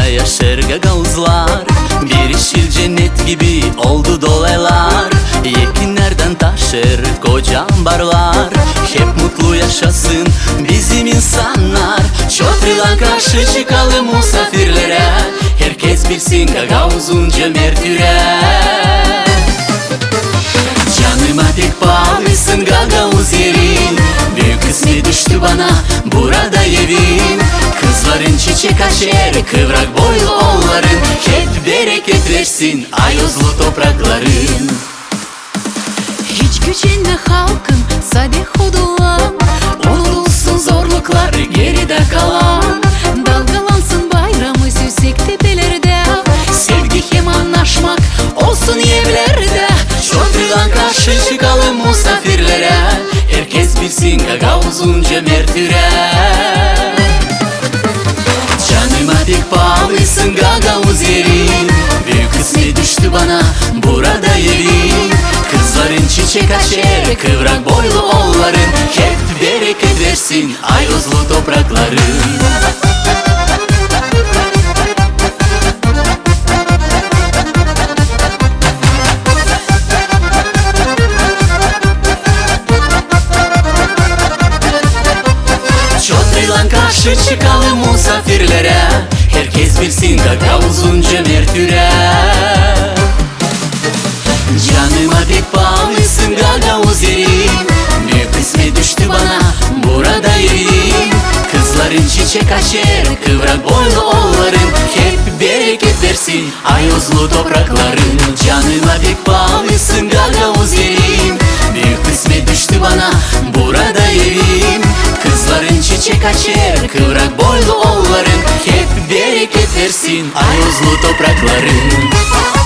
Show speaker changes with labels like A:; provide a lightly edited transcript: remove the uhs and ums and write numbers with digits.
A: Yaşar gagavuzlar, bir yeşil cennet gibi oldu dolaylar. Yekinlerden taşır koca ambarlar, hep mutlu yaşasın bizim insanlar. Çotrilan karşı çıkalım musafirlere, herkes bilsin Gagavuz'un cömert yürek. Canıma pek bağlısın Gagavuz yerin, büyük kısmı düştü bana burada evin. Kızların çiçek açar, kıvrak boylu oğulların, hep bereket versin ayozlu toprakların.
B: Hiç gücenme halkım, sade hudulan, unutulsun zorluklar geride kalan. Dalgalansın bayramı süsek tepelerde, sevgi hem anlaşmak olsun evlerde.
A: Çotrilan karşı çıkalım musafirlere, herkes bilsin Gagavuz'un cömert yürek. Canıma pek bağlısın Gagavuz yerin, büyük kısmı düştü bana burada evin. Kızların çiçek açar, kıvrak boylu oğulların, hep bereket versin ayozlu toprakların. Çotrilan karşı çıkalım musafirlere, herkes bilsin Gagavuz'un cömert yürek. Canıma pek bağlısın Gagavuz yerin, büyük kısmı düştü bana burada evin. Kızların çiçek açar, kıvrak boylu oğulların, hep bereket versin ayozlu toprakların. Canıma pek bağlısın Gagavuz yerin, büyük kısmı düştü bana burada evin. Kızların çiçek açar, kıvrak boylu oğulların, hep bereket versin ayozlu toprakların.